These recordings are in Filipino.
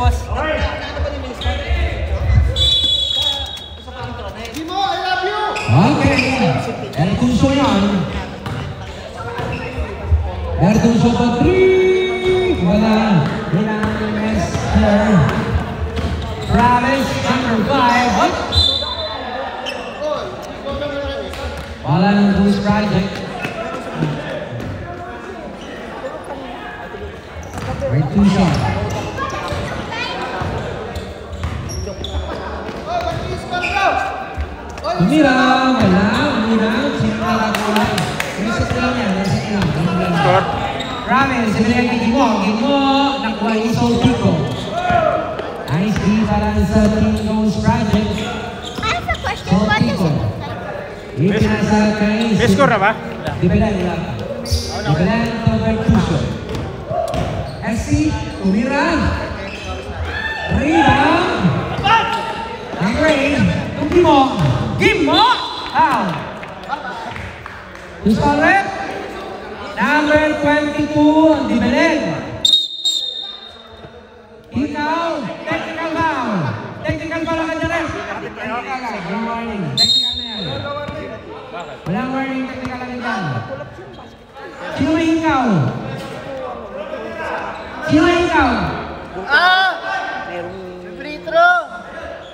boss. Gimo, I love you! Okay. Ertuso yan. Ertuso pa 3. Wala. Hinang Mr. Travis, number 5. What? Wala ng Boost Project. Ertuso. Umira, wala, umira, sinala ko lang. Reset lang yan, reset lang. Score. Ramen, sinala kay Gimo, nakuha yung Soul Pico. Nice D para sa Team Ghost Project. I have a question. What is it? Ipinasa kay... May score na ba? Dibelan nila. Dibelan to Vertuso. SC, umira. Rebound. Number 8, Gimo. Gimo! How? Who's correct? Number 22, Dibelen. Ikaw, technical foul. Technical foul ka dyan. Technical lang, walang warning. Technical na yan. Walang warning, technical lang yan. Sino may ikaw? Sino may ikaw? Free throw!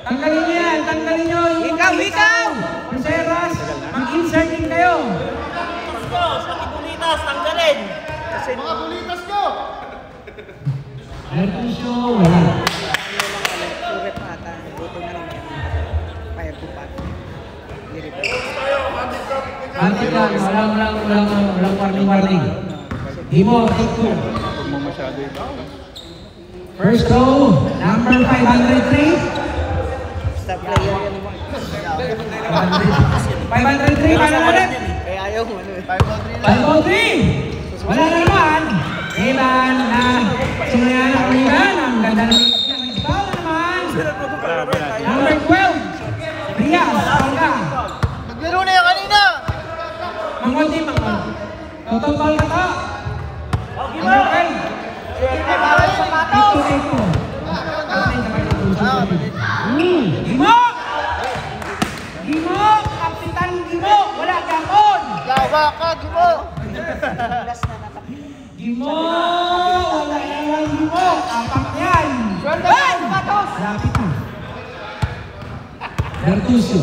Tanggalin niyo yan, tanggalin niyo. Ikaw! Perseras, mag-insert din kayo. Sa bulitas, tanggalin! Mga bulitas ko! Ertuso, wala. Antik lang, walang warning. Gimo, take 2. First row, number 503. Stop player yan naman. 503, paano ulit? Kaya ayaw mo. 503! Wala na naman. Iban na sinayan ang Iban. Ang ganda naman. Foul naman. Number 12. Rias, Pangga. Naglaro na yan kanina! Mangwaldi. Total foul na to. Number 12. Bawal sa matos! Gimo! Gimo! Kapitan Gimo! Wala gapon! Gawa ka, Gimo! Gimo! Wala naman Gimo! Apak yan! Bawal sa matos! Lapit na. Vertuso.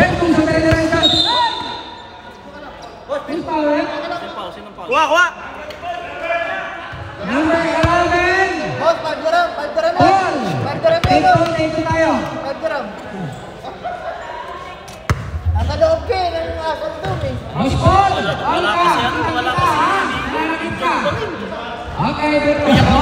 Vertuso ka rin na rin. Who's power? Kuha! Number 11! Boss, 5 gram! 5 gram! Paul! 5 gram! Take two tayo. 5 gram! Nasa loob ka eh, ng asal doon eh. Boss Paul! Wala kasi yan, wala kasi yan. Nananakit ka. Okay, Vertuso.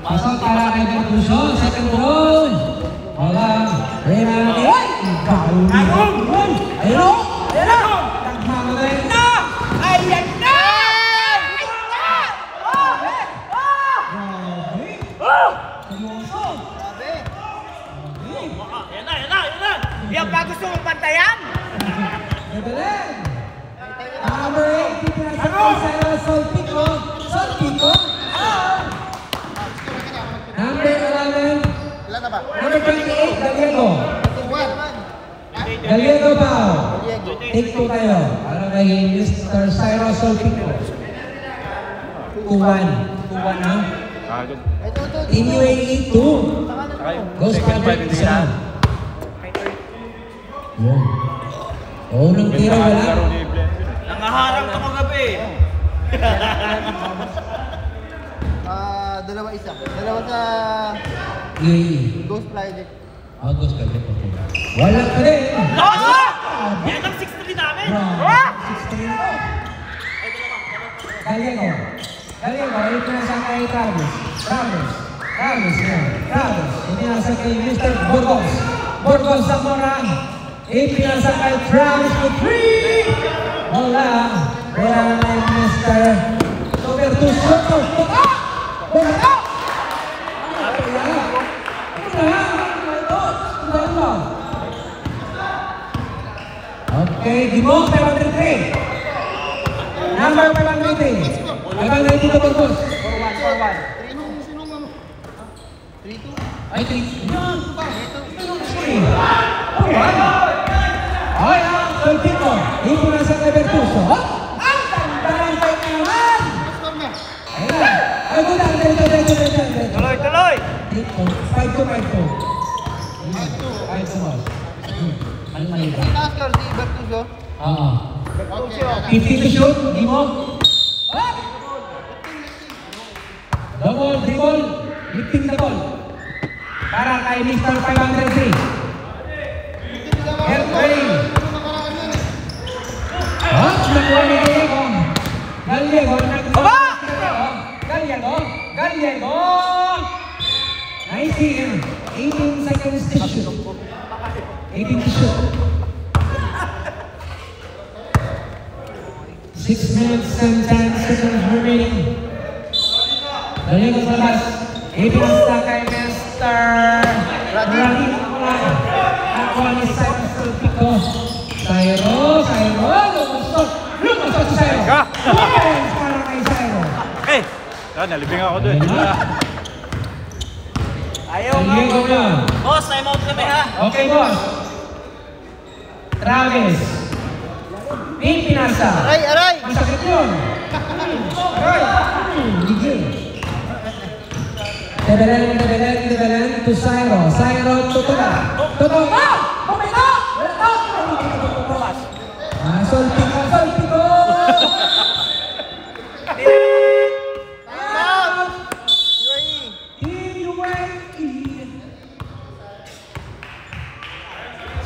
Pasok para kay Vertuso. Second row. Wala. Renate. Ay! Ayun! Ayun! Nagmamatay na! Ayan na! Ayan na! Seryoso! Yan na! Yan ba gusto mong pantayan? Bebelen! Number 8, pinasa ko sa Sol Pico. Number 11. Ilan na ba? Number 28, Galiego. Galiego pa. Take 2 tayo. Para kay Mr. Cyrus Solpico. 2-1. 2-1 ha? Team UAE 2. Ghost Project 1. Yun. Unang tira wala. Nangaharang ka kagabi. Dalawa isa. Dalawa sa UAE. Ghost Project. Ghost Project. Okay. Wala pa rin. Yan ang 6-3 namin. 6-3 na. Galiego. Ito nasa kay Travis. Hindi nasa kay Mr. Burgos Zamora. Ipinasa kay Travis to 3. Wala. Wala na yung Mr. Vertuso. Wala. Okay, Gimo, 503. Number 580. 580 to Burgos. 3-2. Ay, 3. Ay, ang Solpico. Ipon na sa Bertuso. Ang ganda-ganda naman! Ayun. Ay, buta. Tuloy, tuloy! 5 to 5 to. 5 to boss. Ano mali ba? Oscar, si Bertuso. Oo. Okay. 50 to shoot. Di mo? Double, dribble. Lifting the ball. Para kay Mr. 503. Head train. Nakuha ni Gallego. Gallego. Baba! Gallego. 18 seconds to shoot. 18 to shoot. 6 minutes and 10 seconds remaining. Gallego sa labas. Ipinasta kay Mr. Radin. Nakuha ni Cyrus Solpico. Cyrus. Lumusot si Cyrus. Points para kay Cyrus. Eh! Nalibing ako dun. Ayaw nga Gallego mo. na. Boss, time out kami ha. Okay, boss. Travis. Ipinasa. Aray! Masakit yun. Aray. Ligil. Debelen to Cyro. Cyro to Toga. Toga! Pumito! Solpico!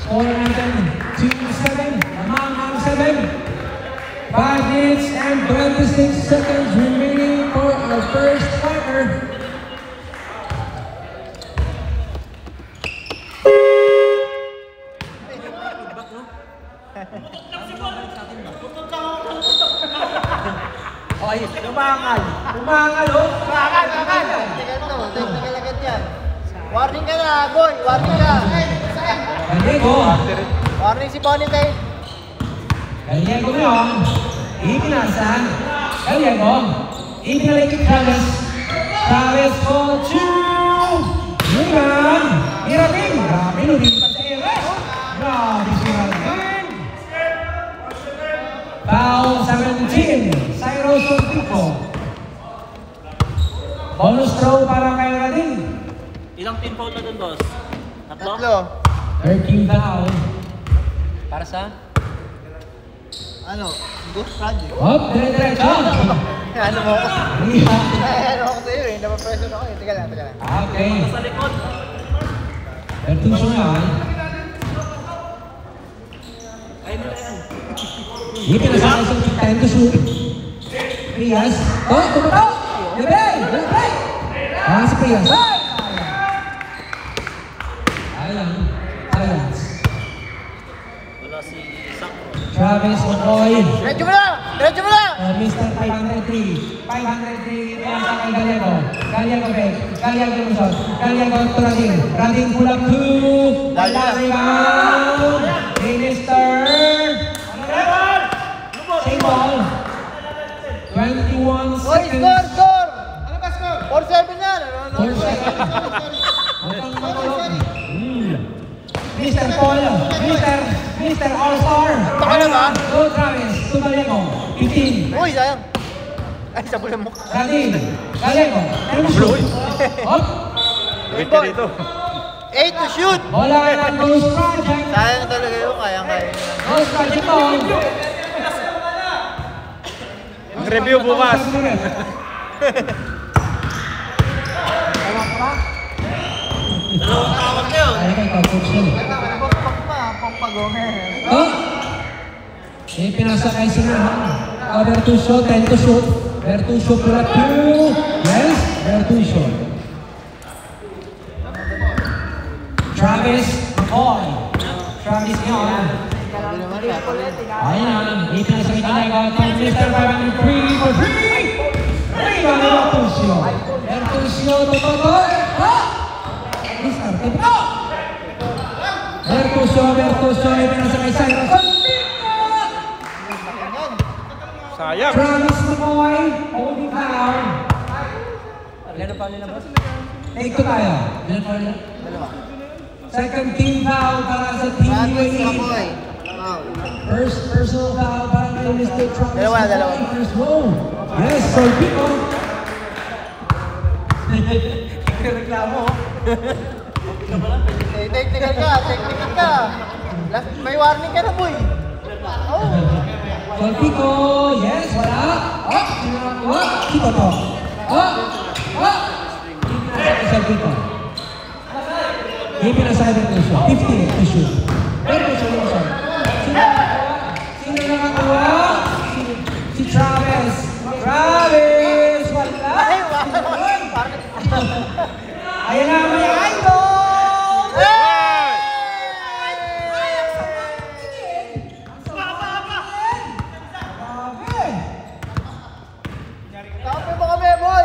Score natin 2-7. Among ang 7. 5 minutes and 26 seconds remaining for our first quarter. Ay, lumangal. Lumangal. Technical agad yan. Warning ka na, boy! Warning ka! Gallego. Warning si Bonnie tayo. Gallego yun. Ipinasa. Gallego. Ipinalik kay Travis. Travis for 2. Yuman. Irating. Grabe lumipat sa Eres. Grabe si Irating. Foul 17. Cyrus Solpico. Bonus throw para kay Irating. Ilang team foul na dun, boss? Tatlo. 13 foul. Para sa? Ano? Ghost Project. Hop, dire-diretso. Ano mo ako? Yeah. Ano ako sa'yo eh. Napapressure ako eh. Teka lang. Okay. Sa likod. Bertuso yan. Ay, mo na yan. Ipinasa sa 10 to shoot. Prias. Oh, tumatok! Libre! Si Prias. Silence. Wala si Sakro. Travis McCoy. Diretso mo na! Mr. 503. 503 pinasa kay Gallego. Gallego back. Gallego lumusot. Gallego to Radin. Radin pull up 2. Wala rebound. Minister. Same ball. 21 Boy, seconds. score! Ano ba score? 4-7 yan. 4 seconds. Mr. Paul, Mr. All-Star. Taka na ba? Go Travis, to Gallego. 15. Uy, sayang. Ay, sabulan mo. Radin, Gallego. Shoot. Hop. Wait ka dito. 8 to shoot! Bola ng Ghost Project. Sayang talaga yun. Kayang-kaya. Ghost Project on. Review bukas. Dalawang tawag na yun. Ay, kay coach yun. Pagpagonger. Oh! Eh, pinasa kay Sinahan. Bertuso, 10 to shoot. Bertuso pula 2. Yes, Bertuso. Travis McCoy. Travis yun. Ayan, ipinasa kay Gallego. Mr. 503 for 3. Rebound ni Bertuso. Bertuso, Toto. Oh! Mr. Toto. Bertuso, ipinasa kay Cyrus. Sayang. Travis McCoy, holding foul. Ilan ang foul nila, boss? Take 2 tayo. Ilan foul nila? Dalawa. Second team foul para sa Team Travis UAE. McCoy. Foul. First personal foul para kay Mr. Travis Dalawa. McCoy. First row. Yes, Solpico. Reklamo. Technical ka. May warning ka na, boy. Oh. Solpico, yes, wala. Kito to. Solpico. Hindi pinasayad ang issue. 50 to shoot. Pero solution. Sino nakakuha? Si Travis. Travis! Wala! Ayan na, may idol! Kape mo kami, boy.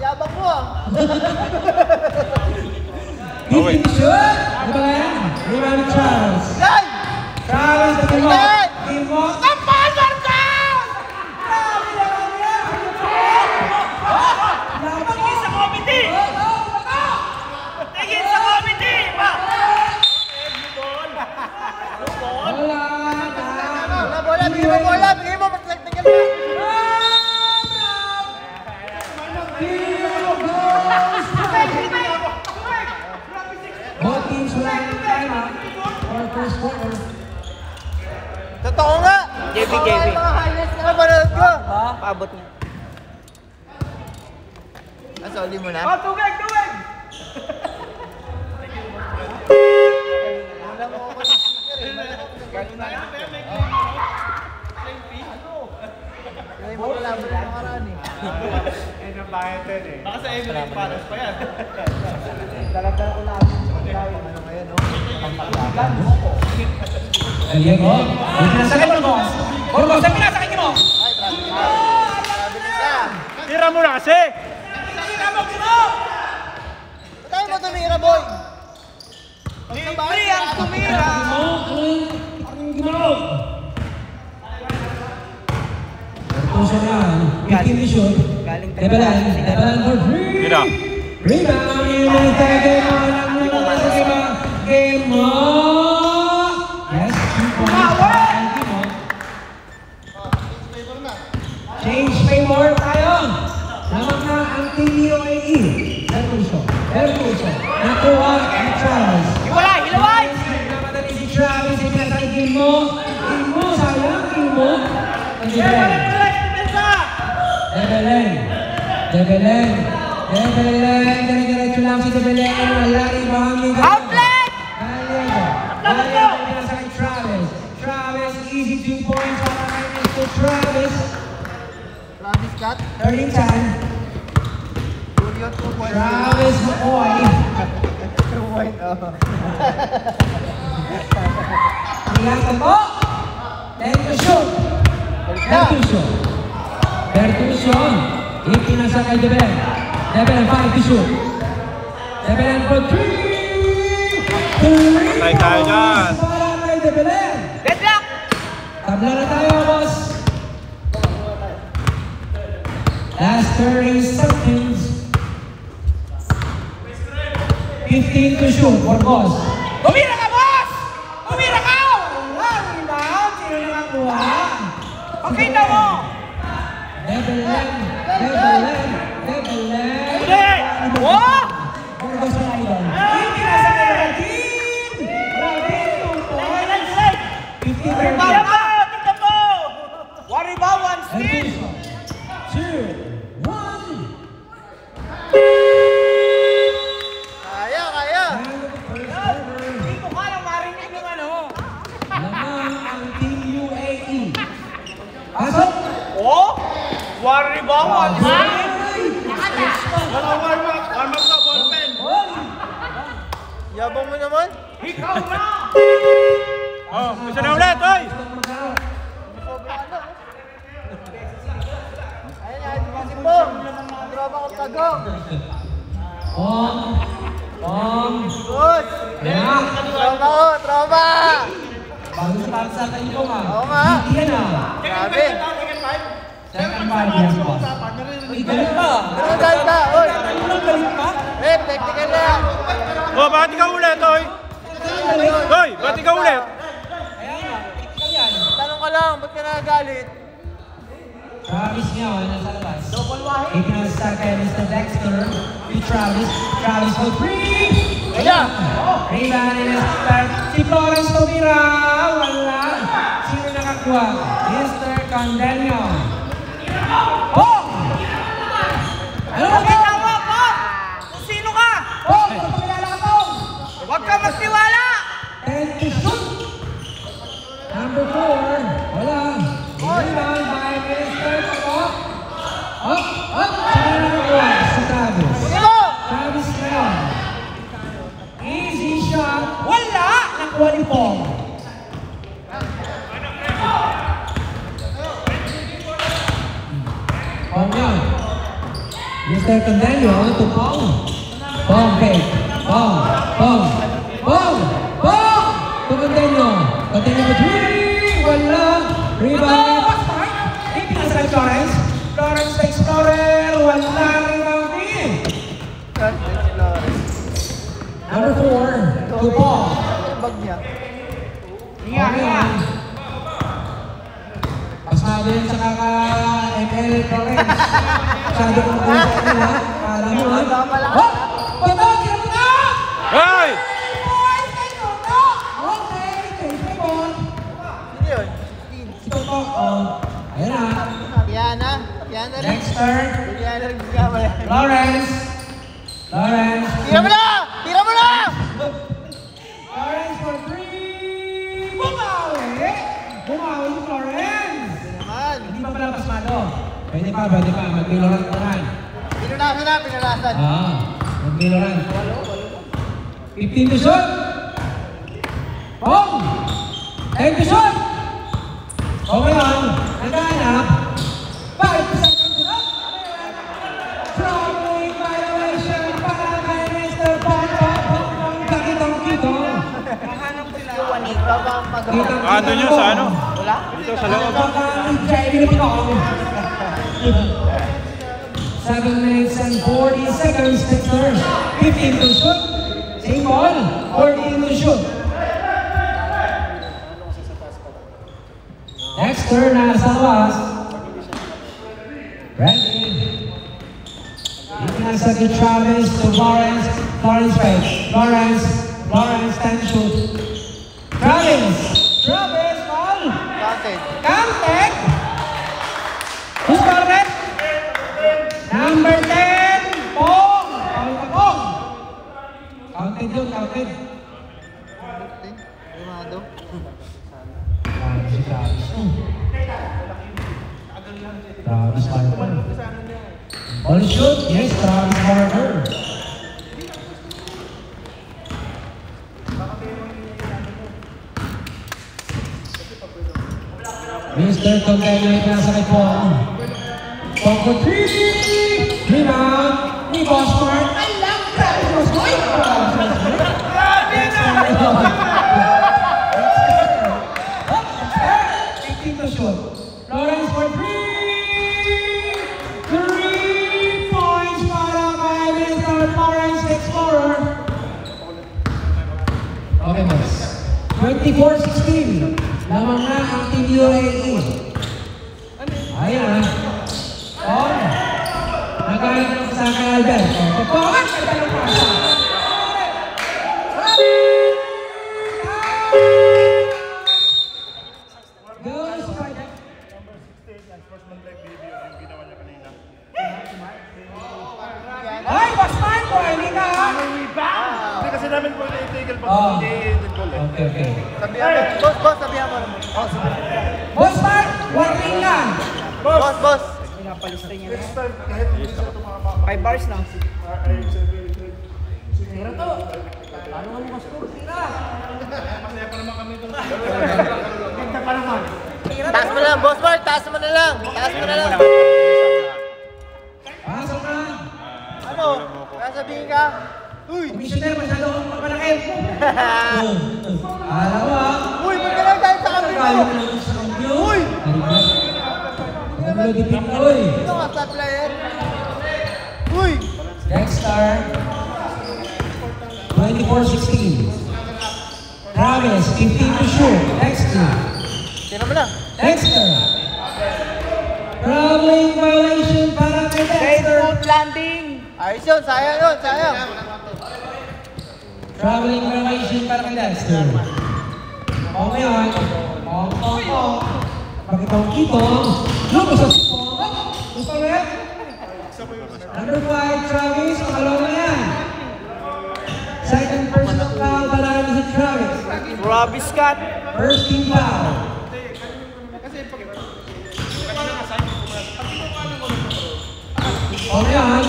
Yabang mo, ah. 50 shoot! Ano ba yan? Rebound ni Travis. Yan! Travis, tingin mo. Tingin mo. Kapalor ka! Tingin sa committee! Tingin sa committee! Wala na. Bola, bigyan mo bola. Bigyan mo, technical ka. Both teams were in timeout for first quarter. Totoo nga. JB. Mga highlights na napanood ko. Paabot niya. Nasoli mo na? Tubig! Wala mo ako ng speaker, eh. Galing na. Yung mga laban na nakaraan, eh. Baka sa Emily Paras pa yan. Talagang ulamin sa pagkain. Ano ngayon, no? Diego. Pinasakay mo, boss. Burgos, ang pinasakay mo. Ay, traveling ka. Tira mo na kasi. Ba't tayo mo tumira, boy? Libre ang tumira! Bertuso na. 15 to shoot. Debalan for 3. Tira. Rebound. Game mo. Yes, 2 points. Change favor tayo. Lamang na ang Team UAE. Bertuso. Nakuha ang Travis. Hilaway! Namadali si Travis. Ipinasagin mo. Sayang. Ang Debelen. Diretso lang si Debelen. Wala ibang Outlet! Gallego pinasakay Travis. Travis, easy 2 points para kay Mr. Travis. Travis Cut. Turning time. Julio 2 Travis McCoy. Ilang po. 10 to shoot. Bertuso. Ipinasakay Debelen. Debelen 5 to shoot. Debelen for 3. Patay tayo dyan. Para kay Debelen. Good luck! Tabla na tayo, boss. Last 30 seconds. 15 to shoot for boss. Tumira ka, boss! Tumira ka! Rebound. Sino nakakuha? Okay na mo! Debelen. Wow! Burgos na idol. Ipinasakay na team. Robin, 2 points. 50 Tignan mo! Tignan mo! One rebound, one steal! 2, 1. Kaya. Hindi ko kaya marinig yung ano. Lamang ang Team UAE. Pasok! Oh! One rebound, one steal! Warm up na, ballpen. Yabang mo naman. Ikaw na! Oh, isa na ulit, oy. Ayun, si Pong. Tropa ko tagong. Good. Yeah. Tropa. Bago sa para sa tayo nga. Oo nga. Yan na. Grabe. 5 years boss. Uy, galit pa. Galit ka, oy. Galit pa? Technical na yan. Oh, bakit ikaw ulit, Toy? Toy, bakit ikaw ulit? Ayan nga, critical yan. Tanong ka lang, ba't ka nagagalit? Travis ngayon, nasa labas. Ikinasa kay Mr. Dexter. Si Travis. Travis for free! Ayan! Rebound ni Mr. Si Florence tumira. Wala. Sino nakakuha? Mr. Condenio. Oh! Ano ba? Tawa po! Kung sino ka? Oh! Ito pagkilala ka po! Huwag ka magtiwala! 10 to shoot! Number 4. Wala. Rebound by Mr. Up! Up! Up! Sino nakakuha? Si Travis. Ito! Travis ngayon. Easy shot. Wala! Nakuha ni Pong. Pong yun. Mr. Condenio to Pong. Pong fake. Pong. Pong. Pong. Pong! To Condenio. Condenio with 3. Wala. Rebound. Ipinasa kay Florence. Florence to Explorer. Wala. Rebound din. Number 4, to Paul. Yung bag niya. Hiya. Pasado yun sa kaka-ML Florence. Masyado kong kung sa kanila. Alam mo ha? Oh! Bato! Tira mo na! Hoy! Boys! Kayo na! Okay! Kayo ball. Sino yun? Si Toto. Oh. Ayan na. Piana. Piana rin. Dexter. Piana rin gagawin. Lawrence. Lawrence. Tira mo na! Tira mo na! Lawrence for 3! Bumawi! Bumawi si Florence! Naman. Hindi pa pala pasmado. Pwede pa. Mag-Miloran pa naman. Pinunasan na, pinunasan. Mag-Miloran. 15 to shoot! Pong! 10 to shoot! O ngayon, naghahanap. 5 seconds to shoot! Throwing violation para kay Mr. Pong. Kitong-kitong. Ano nyo sa ano? Dito sa loob. 7 minutes and 40 seconds, Dexter. 15 to shoot. Same ball. 14 to shoot. Dexter nasa labas. Ready. Ikinasa kay Travis to Lawrence. Lawrence face. Lawrence. 10 to shoot. Travis, ball. Counted. Who's got it? Number 10, Pong. Pong. Counted yun, counted. Lumado. Travis Barber. Ball shoot, yes, Travis Barber. Mr. Condenio ay nasa kay Pong. Pong for 3! Rebound ni Bosmart. I love Travis Bosmart! 18 to shoot. Lawrence for 3! 3 points para kay Mr. Lawrence Explorer. Okay, boss. 24-16. Lamang na ang Team UAE. Ayan. Oh. Nagkaroon ng sa kay Albert. Papangan ka ng pasa. Goes right. Ay, Basman ko! Hindi ka ha? Hindi kasi namin po ititigil pag Oh. hindi goal eh. Okay. Sabihan mo. Boss, sabihan mo naman. Basman! Warning ka! Boss. Next time, kahit hindi sila tumama. 5 bars lang. Ay, 7, 8. Tira to! Paano nga mo ka-score? Tira! Masaya pa naman kami doon. Ganda pa naman. Taas mo na lang, Boss Mark. Taas mo na lang. Pasok na! Ano? Sasabihin ka? Uy! Commissioner, masyado akong mapanakit! Alam mo ha? Uy! Ba't ka lang tayo sa kami mo? Uy! Pablo Di Pinoy. Sino nga star player? Uy! Dexter. 24-16. Travis, 15 to shoot. Dexter. Tira mo na. Dexter. Traveling violation para kay Dexter. Foot landing. Ayos yun, sayang yun, sayang. Traveling violation para kay Dexter. O ngayon, pakitong kitong. Lumos sa sipong. Gusto ulit? Number 5, Travis. Pakalawa na yan. Second personal foul para si Travis. Robbie Scott. First team foul. O ngayon,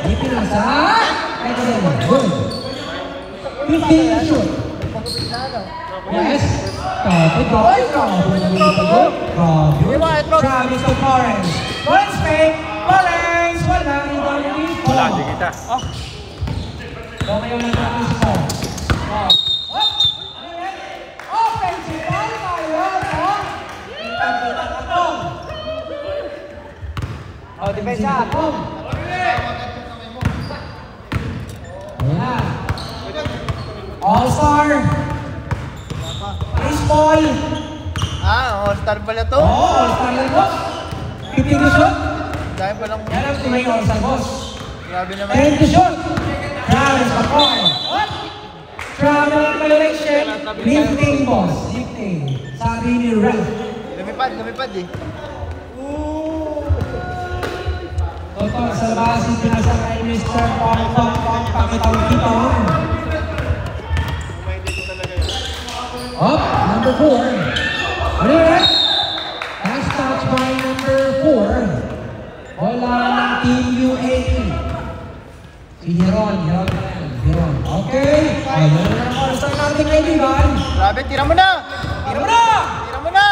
may pinasa. Ito na yun. Good. 15 to shoot. Yes. Copy, copy, copy. Travis to Florence. Florence fake. Florence. Wala. Wala, di kita. So ngayon lang natin si Florence. Offensive foul tayo. Kita-kita na po. Oh, depensa. Ayan. All-Star. Baseball. All-star pala to. All-Star lang po. 15 to shoot. Dahil pa lang. Yan ang tumay All-Star boss. Grabe naman. 10 to shoot. Travis Pacoy. Travel violation. Lifting boss. Lifting. Sabi ni Ralph. Lumipad eh. Toto, sa labas yung pinasa kay Mr. Pong Pakitong-kitong. Up, number 4. Ano yun? Last touch by number 4. Wala ng Team UAE. Si Hiron. Okay. Ayun na ang oras ng ating kaibigan. Grabe, tira mo na! Tira mo na! Tira mo na!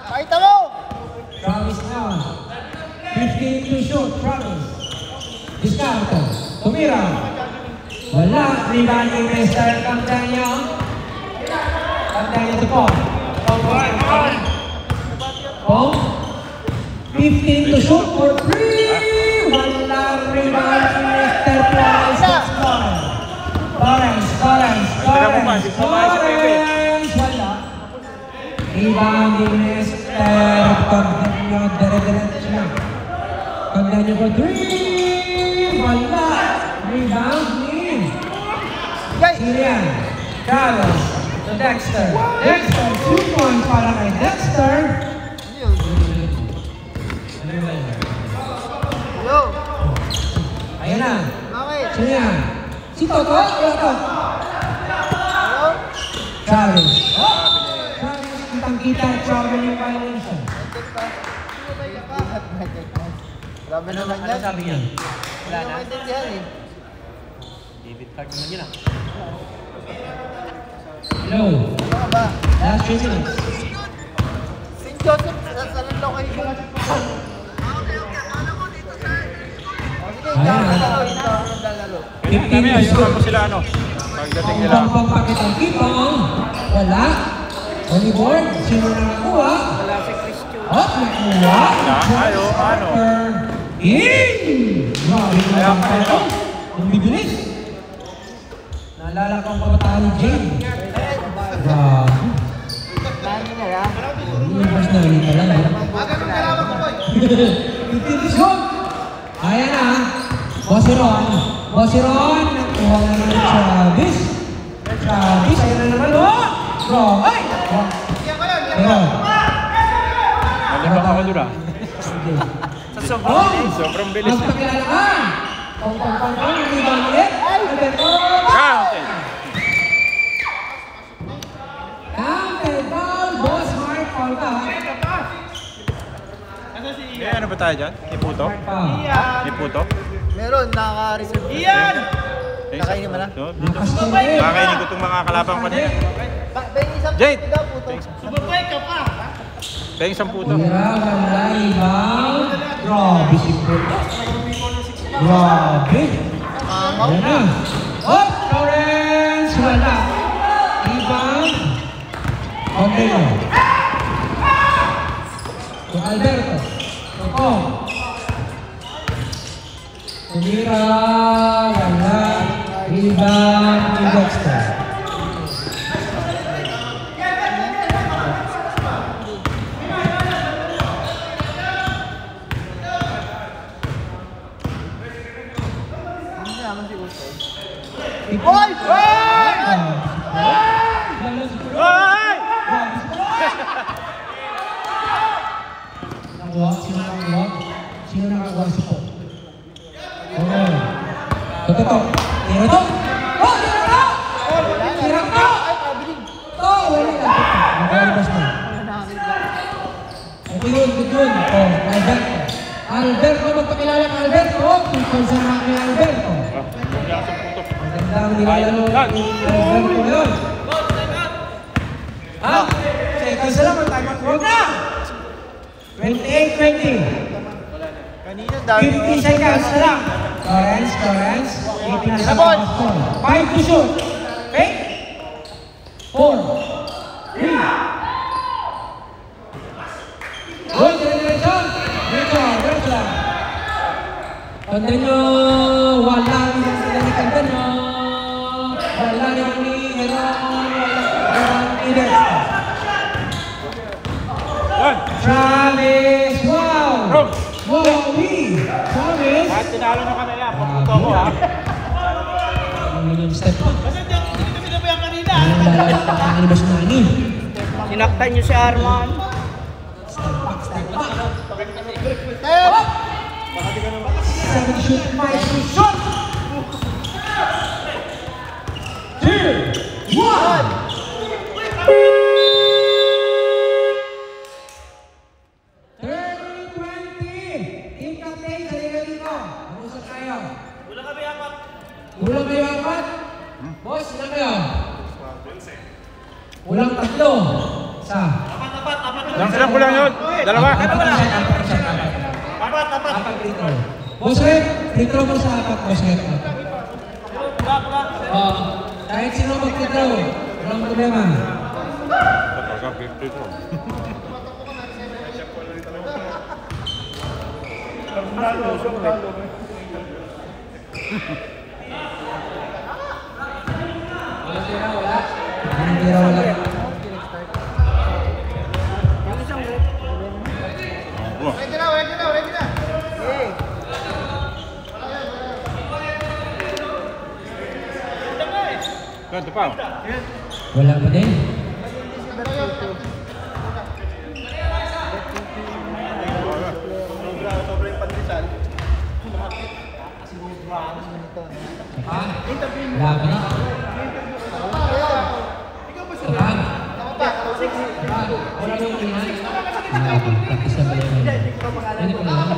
Pakita mo! Travis now. 15 to shoot. Travis. Discarto. Tumira. Wala. Rebound ni Mr. Camdania. Camdania to Pong. Pong. 15 to shoot for 3. Wala. Rebound ni Mr. Florence. Florence. Wala. Rebound ni Mr. Camdania. Dire-diretso na. Camdania for 3. Wala. Rebound ni Sirian. Travis. To Dexter. Dexter. 2 points para kay Dexter. Yo! Ayan na. Bakit? Sino yan? Si Toto? Toto. Hello? Travis. Travis, kitang-kita. Traveling violation. Grabe naman yan. Sabi niya? Wala na. Maintindihan eh. David card naman yun ah. Hello. Ano ba? Last 3 minutes. St. Joseph, saan ang location? Sige, Ayan. lalalo. 15 Kami, to ayun shoot. ako sila ano. Pagdating nila. Pang pakitang-kitang. Wala. Oliver. Sino na nakuha? Wala si Christian. Nakuha. Ayo, ano? In! Grabe Kaya naman pa ito. Ang bibilis. Naalala ko ang kabataan ni Jane. Grabe. Lani na yan. Mas na ulit pa lang. 15 to shoot. Ayan na. Bosiron. Nakuha na ng Travis. Ayan na naman. Bro. Ay! Pero. Nalibak ako doon ah. Sa sobrang bilis. Sobrang bilis. Magpakilala ka. Pong. Rebound ulit. Alberto. Counted. Counted foul. Boss Mark. Foul ka. Eh, ano ba tayo dyan? Iputo? Foul. Iputo? Meron, naka-reserve. Iyan! Nakainin mo na? Makakainin ko itong mga kalapang kanina. Bang isang Jade! puto, puto. Sumabay ka pa! Kaya isang puto. Tira, wala, rebound. Grabe si Puto. Grabe. Ayan na. Oh, Florence. Wala. Rebound. Okay. To Alberto. To Oh. Tumira, wala, rebound, ni Dexter. Boy! Nakuha? Sino nakakuha? Sino nakakuha si Po? Oh. Toto. Tira to! Oh! Tira to! Tira to! Oh! Wala lang. Nakalabas na. Okay yun, good yun. Oh, Alberto. Alberto, magpakilala ka Alberto. Oh, tungkol sa mga kay Alberto. Magandang nilalaro ni Alberto yun. Ha? Seconds na lang, mag-time out. Huwag na! 28-20. Kanina dami. 50 seconds na lang. Torrance. 18 na sa Boston. 5 to shoot. Okay? 4. 3. Good, diretso. Diretso lang. Tanda nyo, wala rin ang sila ni Tanda nyo. Wala rin ni Dexter. Travis, wow! Wowie! Travis! At tinalo nyo kanila, papunto ko ha. Ang step pa. Kasi hindi kami nabayang kanina. Ang lalawak pa ang libas na ani. Sinaktan niyo si Arman. Step back. Step! 7 shoot, 5 to shoot! 2, 1! Kulang kayo apat? Boss, ilan kayo? Kulang 3. Isa. Lang kulang yun. Dalawa. Apat free throw. Boss Red, free throw mo sa apat, Boss Red. Kahit sino mag-free throw, walang problema. Wala. Ready na. Hey. Ganto pa. Wala pa din. Sobrang pandesal. Wala pa din. Wala yung kinahan. Practice na ba yun? Hindi ko lang.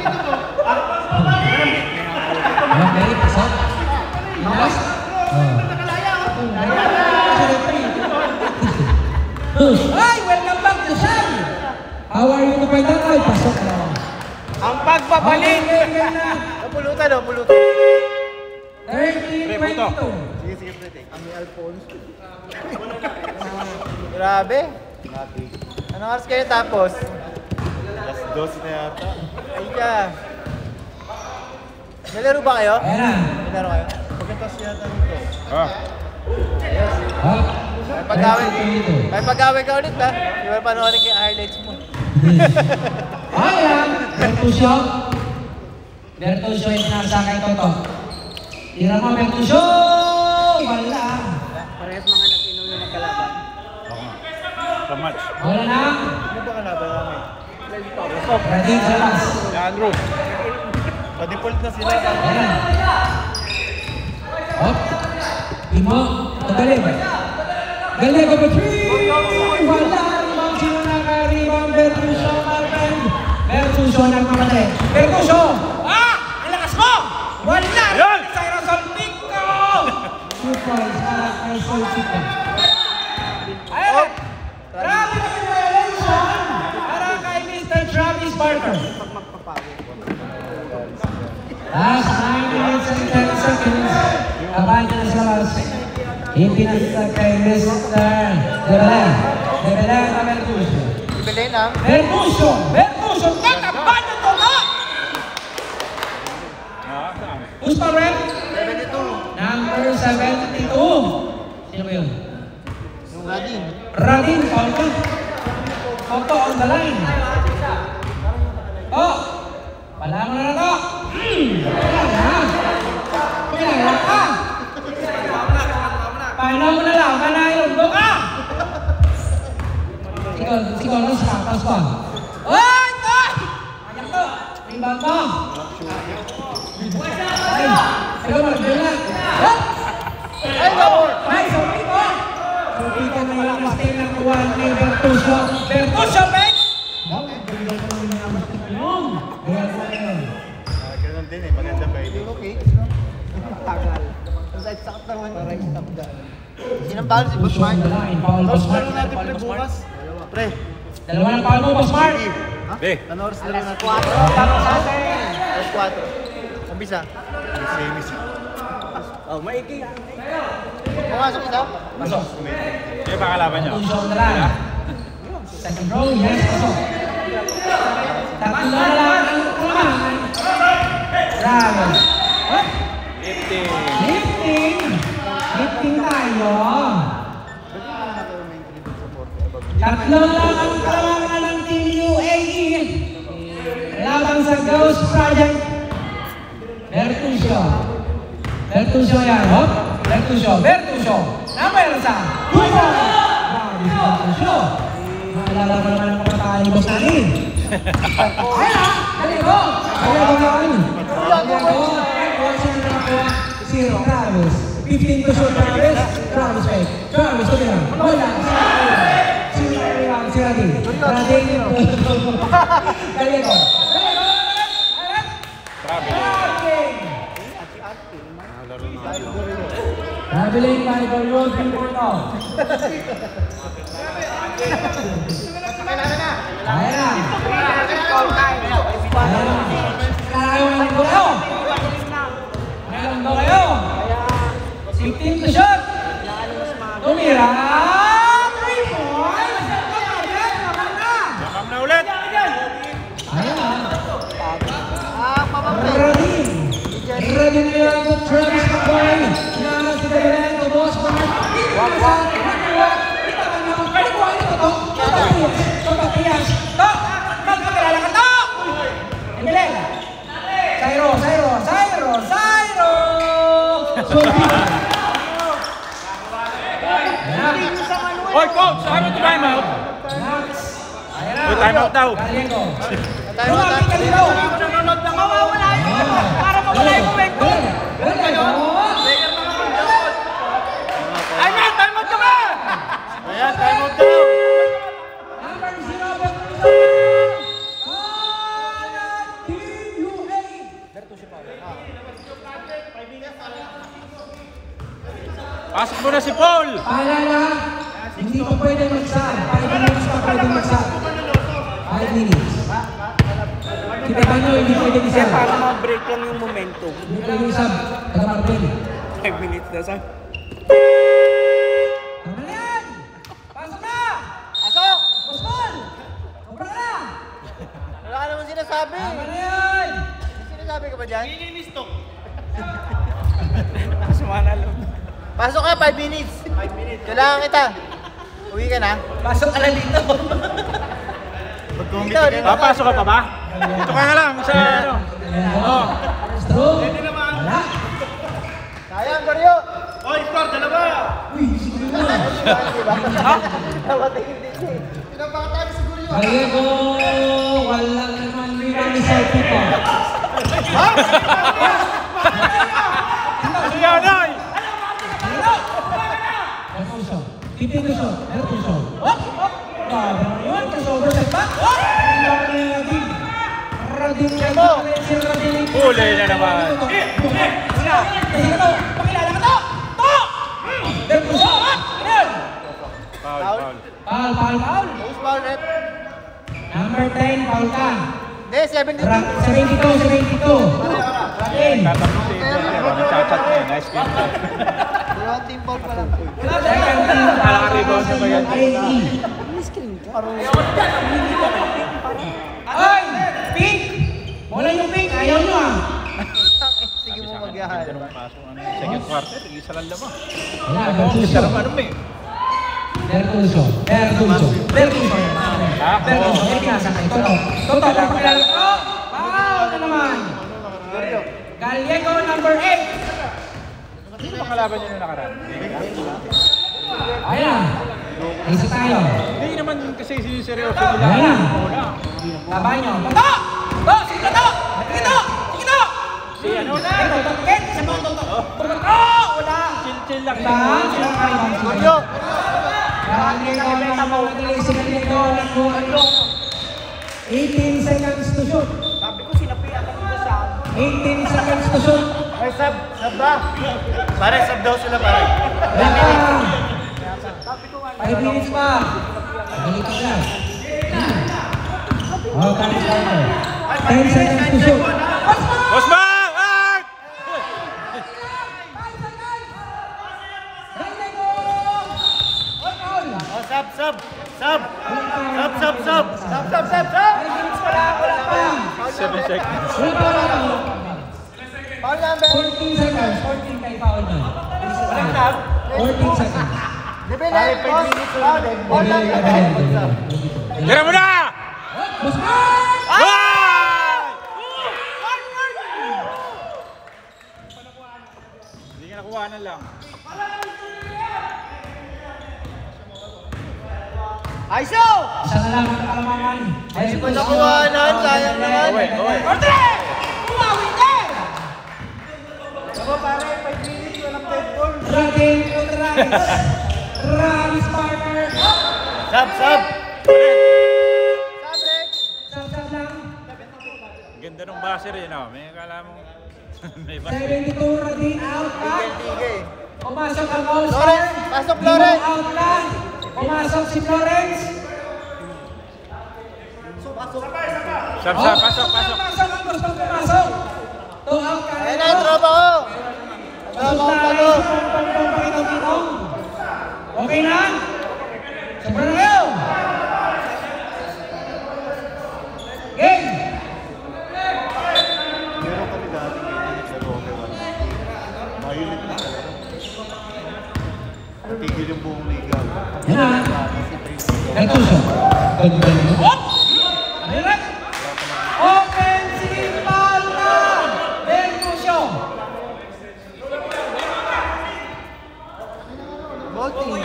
Okay, pasok. Inas? Hi! Welcome back to Sam! How are you to find out? Ay, pasok na. Ang pagbabalik. Napulutan. 13-22. Sige, pre. Kami Alfonso. Grabe. Anong oras kayo tapos? Alas 12 na yata. Ay ka. Nalaro ba kayo? Ayan na. Nalaro kayo? Pagkatas yata nito. May pag-away ka ulit ha. Di ba panoorin kayo highlights mo? Ayan. Bertusyo. Bertusyo yung nasa kay Toto. Tira mo, Bertusyo! Wala. Parehas mga nag-inom yung magkalaban. Sa match. Wala na. Ano ba kalaban namin? Ready sa last. Andrew. Pa-default na sila. Ayan. Hop. Imo. Tagalim. Galing ko pa 3. Wala. Rebound sino naka-rebound. Bertusyo. Bertusyo nagmamatay. Bertusyo. Ang lakas mo! Wala! Yan! Cyrus Olpico! Surprise. Kay Solsico. Ayun! Grabe na violation! Para kay Mr. Travis Barker. Last 9 minutes and 10 seconds. Abang niya sa last. Ipinagtag kay Mr. Debelen. Debelen na Bertusyo. Ibigay na. Bertusyo! Bertusyo! Tatapan nyo to nga! Who's pa rep? 72. Number 72. Sino ba yun? Yung Radin. Radin, foul ka. Auto on the line. Oh! Pala mo na to. Pinala ka. Paano mo na lang, manayong do ka. Ikaw lang sa kapas ko. Oy! Toy! Ayan to. Rebound mo. Ay! Ikaw mag-bilang. Hop! Ay, go! Ay, sorry po! Sorry ka na yung mistake ng tuwan ni Bertusio. Bertusio, Ben! Ganun din eh, maganda pa yun. Okay. Tagal. Sa sakit naman. Para yung stop daan. Sinang foul si Boss Mark? Boss Mark natin pre bukas. Pre. Dalawa ng foul mo, Boss Mark! Be. Panoras na rin natin. 4. 4. Umpisa. Misa. Oh, maigi yan. Pumasok isa? Pasok. Sino ba kalaban niyo? Puso na lang. Second row, yes, pasok. Tatlo na lang ang kulaman. Bravo. What? Lifting tayo. Tatlo lang ang kalamangan ng Team UAE. Laban sa Ghost Project. Bertusio yan, hop. Bertusio. Number sa Tuso. Bertusio. Maalala ko naman ang kapatahan ni Boss Nani. Kaya, galingo. Zero, Travis. 15 to shoot, Travis. Travis fake. Travis, ito na. Wala. Si Radin. Galingo. Traveling by the road before now. Kaya na. Meron daw kayo. 15 to shot. Tumira. 3 points. Nakam na ulit. Ayan na. Radin nila ang Travis McCoy. Sinangas si Davilan to Boss Mark. Kapatias. Tok! Magkakilala ka, Tok! Emileng! Sairo! Oy, coach! Saan mo ito time out? May time out daw. Galingo. Lumapit ka dito. Nanonood na mawawala yung para mawala yung momentum. Ayan, time out ka ba? Ayan, time out daw. Number 0, Team UAE. Pasok mo na si Paul. Paalala, hindi pa pwede mag-sub. 5 minutes pa pwede mag-sub. 5 minutes. Kita ba nyo, hindi pwede mag-sub. Para ma-break lang yung momentum. Hindi pwede mag-sub. Taga-Martin. 5 minutes na sa... Tama na yan! Pasok na! Pasok! Pasok! Sobra na! Wala ka naman sinasabi. Tama na yan! Sinasabi ka ba dyan? Sumana lang. Pasok ka, 5 minutes. 5 minutes. Kailangan kita. Uwi ka na. Pasok ka lang dito. Dito. Papasok ka pa ba? Dito ka na lang sa ano. Oh. Strong! Wala! Sayang, Goryo. Oy, score, dalawa. Uy, siguro na! Nawatingin din siya. Pinapakatabi si Goryo. Kaya ko, walang naman rebound ni Selfie ko. Si Yanay. Bertusio. 15 to shoot. Bertusio. Hop! Hop! Grabe na yun. Crossover set back. Hop! Radin ka mo. Huli na naman. Pakilala ka to! To! Bertusio. Yan! Foul. Foul. Who's foul, Rep? Number 10, foul ka. Hindi, 72. 72. Radin. Tatanong si Adrian. Nagchat-chat niya. Nice game. Dalawang team foul pa lang. Second team, Naka-rebound na ba yan? UAE. Ay! Pink! Wala yung pink! Ayaw nyo ah! Sige mo mag Yan. Second quarter, isa lang lamang. Ayan, Bertuccio. Bertuccio. May pinasakay. Toto, pagkakilala ko. Wow, na naman. Gallego number 8. Sino ba kalaban niyo nung nakaraan? Ayan. Isa tayo. Hindi naman kasi siniseryoso nila. Ayan. Wala. Laban nyo. Toto! Toto! Sige, Toto! Sige, Toto! Sige, Toto! Si ano na? Toto! Ken! Sa mga Toto! Toto! Wala! Chill lang. Diba? Sila kayo. Mario! Gallego number 8. Si Gallego number 18 seconds to shoot. Sabi ko sinapian ako dito sa 18 seconds to shoot. Ay, sub ba? Pare, sub daw sila, pare. Wala. 5 minutes pa. Balik ka lang. Oh, time timer. 10 seconds to shoot. Osman! Art! Oh, sub. 7 seconds. Foul number. 14 seconds. 14 kay foul na. 14 seconds. Pare, 5 minutes ulit. Foul number. Tira mo na! Busman! Hindi ka nakuhanan lang. Aiso! Isa na lang ang kalamangan. Hindi pa nakuhanan, sayang naman. Owe. Ordre! Umawi din! Ako, pare, 5 minutes, walang dead ball. Dragon to the rise. Rise, partner. Sub. Sab lang. Ganda ng baser yun, oh. May akala mo. May baser. 72 ready out. Tigay. Pumasok ang all-star. Lawrence, pasok, Lawrence. Out lang. Pumasok si Florence. Sab, pasok. Pumasok ang gustong pumasok. 2 out ka. Ayan na yung tropa ko. Tropa ko palo. Okay na? Sobrang na kayo. Game. Meron kami dati ganyan sa Roque 1. Mahilit na. Tigil yung buong liga. Yan na. Bertuccio. Ayun. Offensive foul na. Bertuccio. Both team.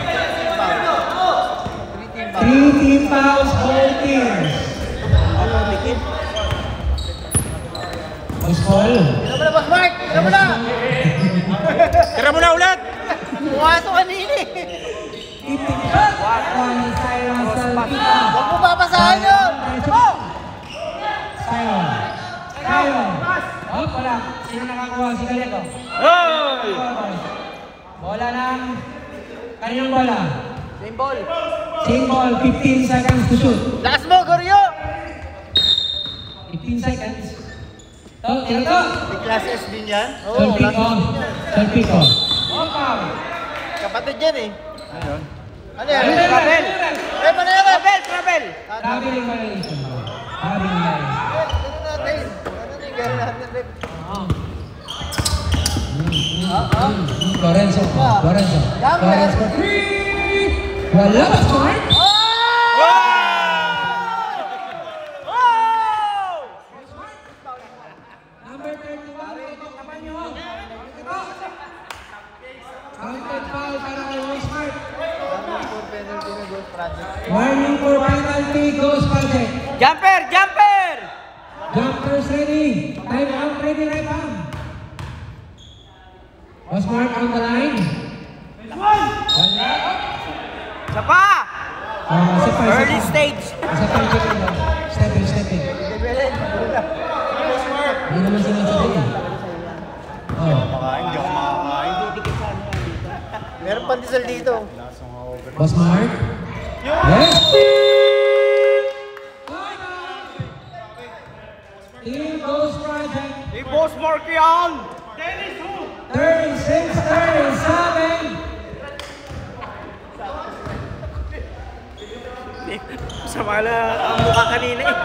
3 team fouls, all teams. Boss Paul. Tira mo na, Boss Mark! Tira mo na! Tira mo na ulit! Pumasok kanina eh! Huwag mo papasahan yun! Sion. Oh, wala. Sino nakakuha? Si Gallego. Hoy! Bola ng kanyang bola. Symbol! Same ball, 15 seconds to shoot. Lakas mo, Goryo! 15 seconds. To, tira to. May class S din yan? Solpico. Solpico. Oh, foul. Kapatid yan eh. Ayun. Ano yan? Travel! Eh, paano yan? Travel! Traveling violation. Traveling violation. Ano natin? Ano nigyan natin? Lorenzo. Lorenzo for 3. Wala ba, Smart? Number 31, ito naman yun. Ito. Counted foul para kay Smart. Warning for penalty, Ghost Project. Jumper! Jumpers ready. Time out ready, right arm. Smart on the line. Isa pa! Isa pa. Early stage! Isa pa yung chicken daw. Stepping. Hindi naman sinasabi. Oh. Hindi ako makakain. Meron pandesal dito. Boss Mark? Yes! Team Ghost Project. Boss Mark yan! 36-37. Sama na ang mukha kanina eh.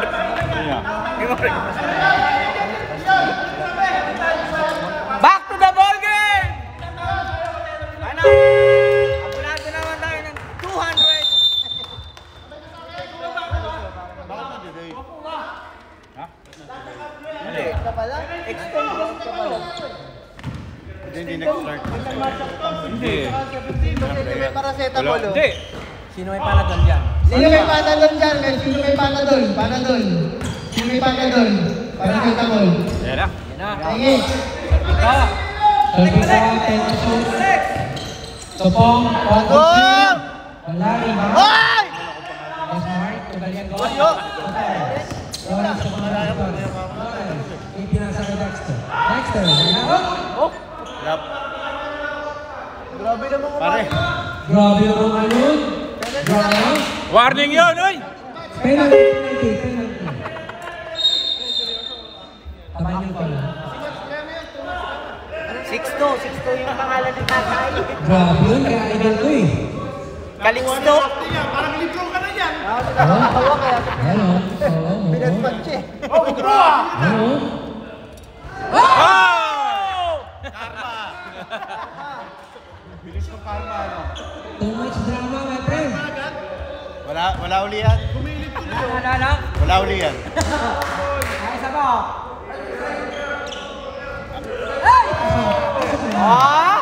Back to the Hindi. Ka pala? Extend lang ka pala. Hindi nag-start. Hindi. Sino may paracetamol? oh? Hindi. Sino may panadol dyan? Sino may panadol dyan? Sino may panadol? Panadol. Sino may panadol? Paracetamol. Yan na. Yan na. Sige. Ika. Salpika, 10 to shoot. Topong, 1 to shoot. Wala rin ba? Hoy! Yes, Mark. Tugalian ko. Yo! Lawrence sa mga laban. Ipinasa ko Dexter. Dexter, nanakot. Lap. Grabe naman Pare. Grabe yung mga yun. Grabe. Warning yun, oy! Penalty, penalty. Taban yung pala. 6-2 yung pangalan ng tatay. Grabe yun, kaya idol ko eh. Calixto. Nakakatawa kaya. Ayan o. Oo. Pinagpunch eh. Ayan o. Oh! Too much drama, my friend. Wala uli yan. Wala uli yan. Ay, sabo. Ah!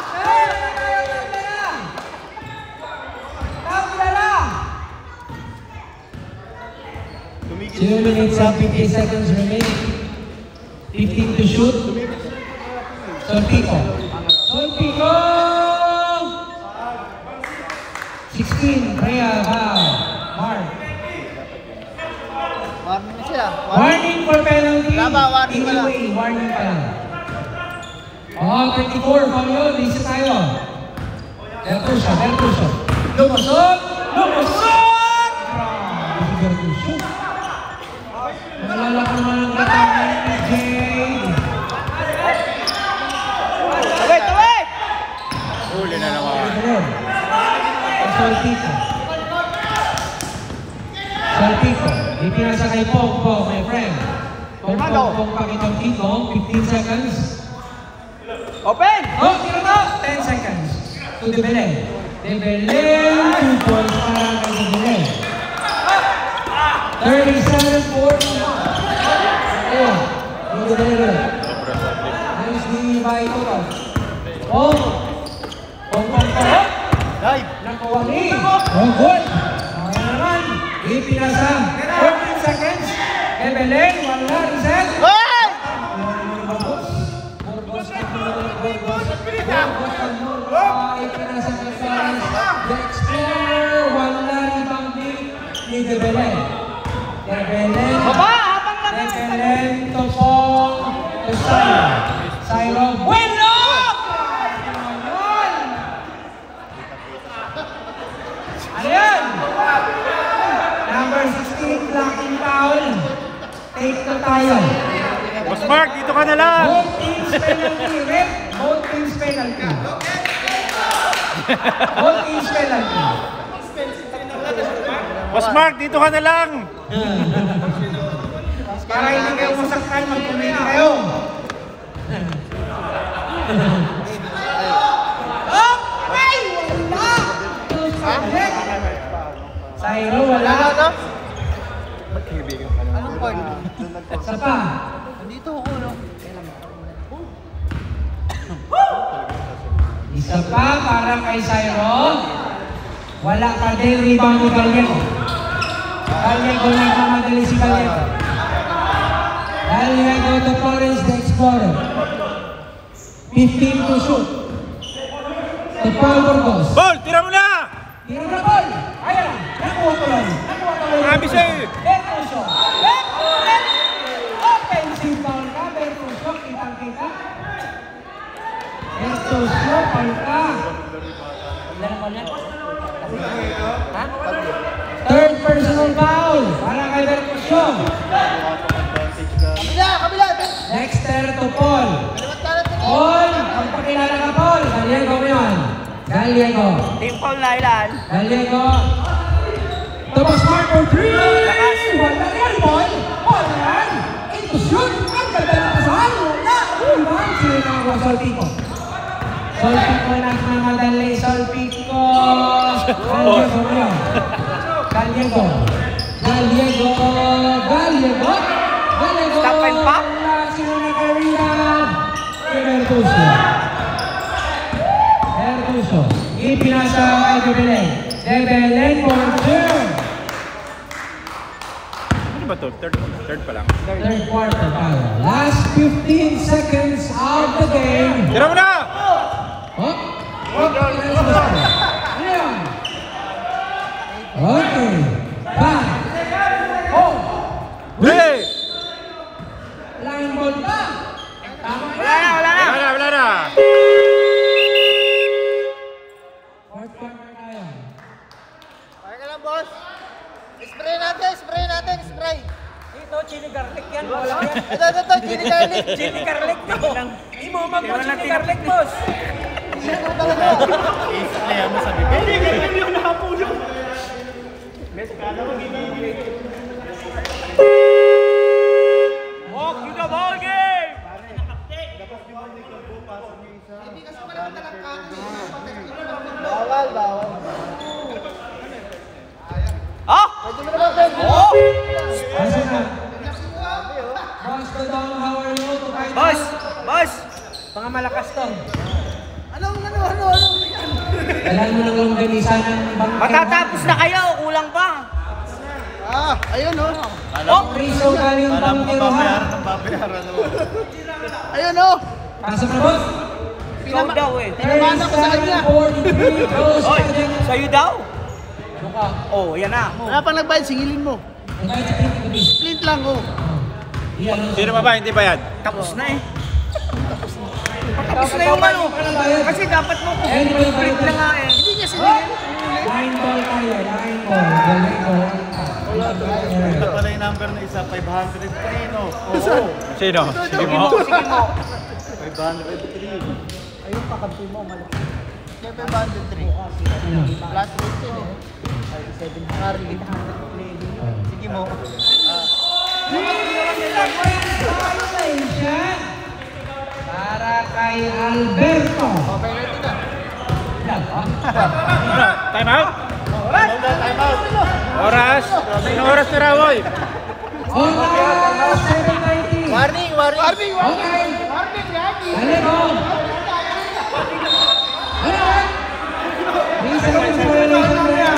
Tumigil. 2 minutes and 50 seconds remaining. 15 to shoot. Solpico. Solpico! 16, Rhea Val. Mark. Warning na siya. Warning for penalty. Tama, warning pala. Anyway, warning pala. Oh, 24, foul yun. Isa tayo. Bertusio, Bertusio. Lumusot! Lumusot! Grabe si Bertusio. Nalala ko naman ang katangan ni Jade. Tawid! Huli na naman. Solpico. Solpico. Ipinasa kay Pong, my friend. Pong pakitang tikong, 15 seconds. Open! Oh, tira na! 10 seconds. To the Belen. De Belen, 2 points para kay De Belen. 37-40. Oh, De Belen. Ayos ni Baito ka. Oh! Pong. Dive. Nakawali. Oh, good. Sayang naman. Ipinasa. 14 seconds. De Belen, wala. Reset. Hoy! Baba! Habang lang! Syro. Bueno! Ano yan? Number 16, blocking foul. Take na tayo. Boss Mark, dito ka na lang. Both teams penalty, Red. Both teams penalty. Both teams penalty. Boss Mark, dito ka na lang. Para hindi kayo masaktan, mag-comment kayo. Ay! Wala! Syro, wala. Anong point? Isa pa. Nandito ako, no? Isa pa para kay Syro. Wala ka din rebound ni Gallego. Gallego na kamadali si Gallego. Gallego to Flores the Explorer. 15 to shoot. To Paul Burgos. Ball, tira mo na. Tira na Paul. Ayan. Nakuha ko lang. Nakuha ko lang. Grabe sa'yo. Bertusio. Offensive foul ka. Bertusio. Kitang-kita. Bertusio. Foul ka. Ilan ang foul yan? Ha? Third personal foul. Para kay Bertusio. Kabila! Dexter to Paul. Kaliwat kanan to. Paul. Pagpakilala ka Paul. Gallego mo yun. Gallego. Team foul na ilan? Gallego. Tapos Mark for 3! Wala yan, Paul! Paul yan! Into shoot! Ang ganda ng pasahan! Wala! Rebound! Sino nakakuha? Solpico. Solpico nagmamadali. Solpico! Gallego mo yun. Gallego. Gallego! Gallego! Gallego! Stop and pop? Bertuccio. Bertuccio. Ipinasa kay Debelen. Debelen for turn. Ano ba ito? Third pa lang. Third quarter tayo. Last 15 seconds of the game. Tira mo na! Oh. Okay. 5. Oh. Hey! Line ball pa. Tama Wala na, wala na. Wala na! Fourth quarter tayo. Kaya ka lang, boss. Spray natin, spray natin, spray. Ito, chili garlic yan. Wala yan. Ito, chili garlic. Chili garlic to. Hindi mo mag chili garlic, boss. Isplayan mo sa bibig. Hindi yung nakapulong. Walk to the ball game! Bawal. Ah! Oh! Asa na? Boss Dodong, how are you? Boss! Boss! Mga malakas to. Ano? Kailan mo ng longganisa ng bangkero? Matatapos na kayo, kulang pa. Ayun, oh. Oh! Priso galing yung bangkero ha? Ayun, oh. Pasok na boss? Ikaw daw eh. Pinamana ko sa kanya. 43 goes Oy, to the... sa'yo daw. Mukha. Oh, yan na. Wala pang nagbayad, singilin mo. Nagbayad sa pinto gabi. Splint lang, oh. Iyan. Sino ba ba? Hindi ba yan? Tapos na eh. Tapos na yung ano. Kasi dapat mo complete na nga eh. Hindi niya sinilin. Line ball tayo, line ball. Galing ball. Ito pala yung number na isa, 503, no? Oo. Sino? Sige mo. Sige mo. 503. Ayun, kakampi mo, malaki. May 503. Ano? Flat rate yun, eh. 700. Sige mo. Congratulations! Para kay Alberto. Time out? Oras? Sino oras na raw, oy? Oras 7:19. Warning! Okay. Balik ko. Ano? 3 seconds violation na.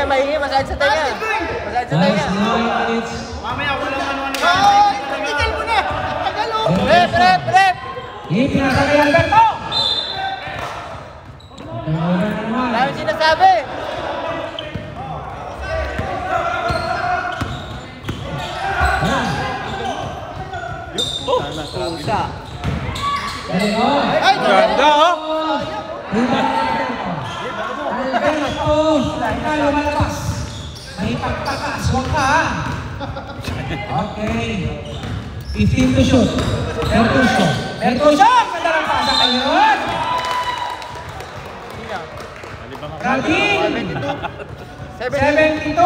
Mahingi, masakit sa tenga. Masakit sa tenga. Last 9 minutes. Tigil mo na! Tagal, oh! Rep! Ipinasa kay Alberto. Turnover na naman. Dami sinasabi! Pusa. Balik ko. Ganda, oh! Alberto, ka lumalabas. May pagtakas, huwag ka. Okay. 15 to shoot. Bertuccio. Madalang pasa kayo. Rabin. 72.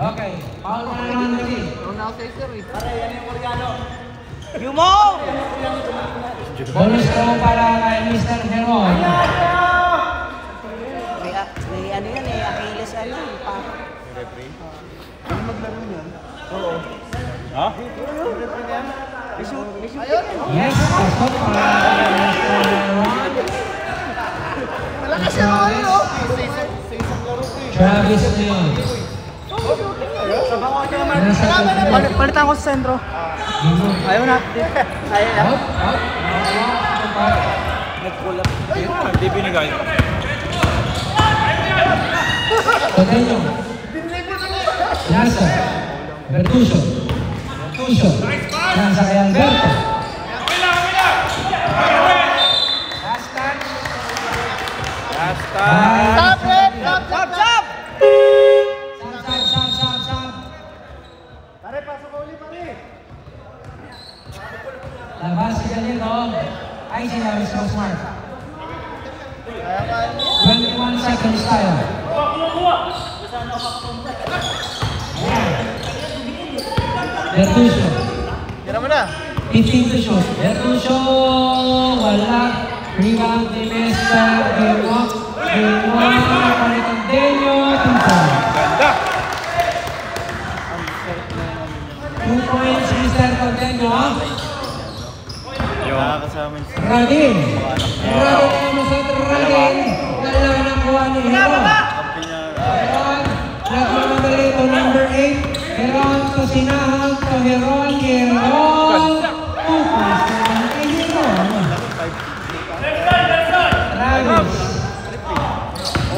Okay. Foul na naman natin. Yumo! Bonus ko para kay Mr. Heron. May ano yan eh, Achilles ano. Ha? Yes, pasok para kay Mr. Heron. Malakas yung ano, oh! Travis Leon. Palitan ko sa sentro. Ayaw na. Ayaw na. Nagkulap. Hindi binigay. Toteño. Nasa. Bertuccio. Nasa kay Alberto. Last touch. Stop, Rep! Stop! Sam. Pare, pasok ka uli, pare! Labas si Galeno. Ay, si Lavis Smart. 21 seconds tayo. Bertuccio. Tira mo na! 15 to shoot. Bertuccio. Wala. Rebound ni Mesa. Game off. Game 1. Palitandeño. 2 points, Mr. Conteño. Nakakasama yun. Radin. Radin naman sa Radin. Dalawa ng kuha ni Heron. Heron. Nagmamadali ito number 8. Heron to sinahan to Heron. Heron. Focus naman kay Heron. Travis.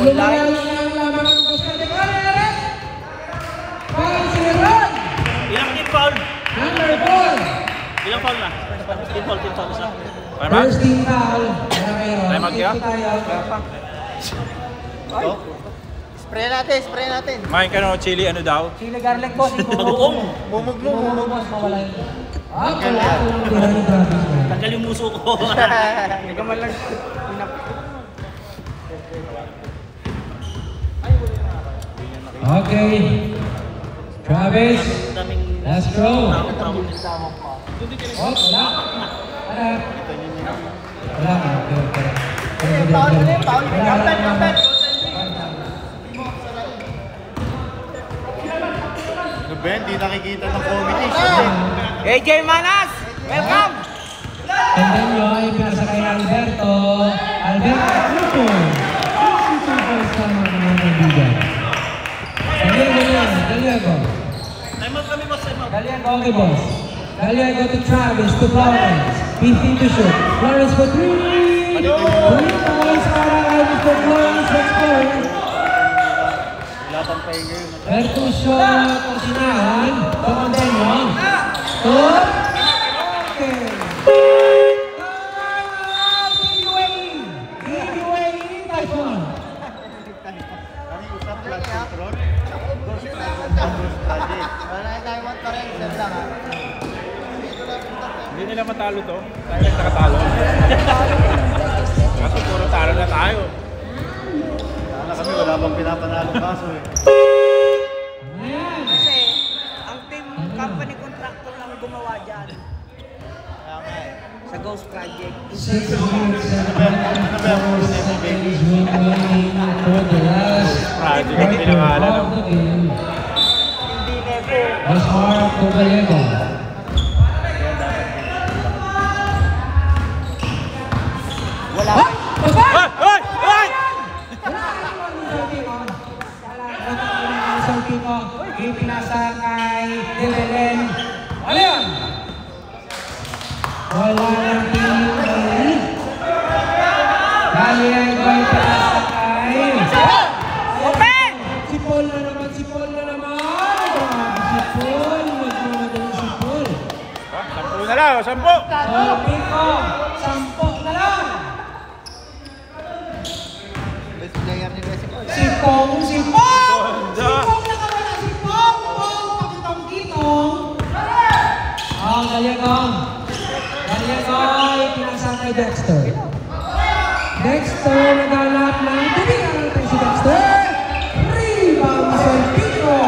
Lumayan na ang lamang ng gusto ni Heron. Parang si Heron. Ilang team foul? Number 4. Ilang foul na? Team foul isa. First team foul. Time out kaya? Spray natin. Mike, chili ano daw? Chili garlic boss. Bagoong! Mumug mo. boss, mawala yun. Tanggal yung muso ko. Hindi ka man lang. Okay. Travis. Last throw. Oh, wala. Wala. Okay. Ano ba yan? Di nakikita ng committee. AJ Manas! Welcome! Tandaan nyo ay pinasakay na Alberto. Alberto! 62 points tama ng mga kaibigan. Galiago. Time out kami, boss. Time out. Galiago, okay boss. Galiago to Travis, to Florence. 15 to shoot. Florence for 3! 3 points para kay Mr. Florence. Let's score. Bertusio Tosinahan. Tocondeño. Tur. Okay. Typhoon. Hindi nila matalo to. Tayo lang nakatalo. Kaso puro talo na tayo. Sana kami wala bang pinapanalong kaso eh. Kasi, ang team company contractor lang gumawa dyan. Sa Ghost Project. 6 minutes and 24 seconds remaining for the last Project, quarter pinangalan, of the game. Hindi never. Osmar Coballego. Wala. Hoy! Hoy! Hoy! Ipinasa kay De Belen. Ano yun? Wala ng team A. Galiago ay pinasa kay... Open! Si Paul na naman! Si Paul! Nagmamadali si Paul. 10 na lang, 10! So, Pico, 10 na lang. Best player ni West Paul. Si Pong nakawala. Si Pong! Pakitong-kitong. Galiago ay pinasa kay Dexter. Dexter naghanap ng tubig si Dexter. Rebound sa Pico.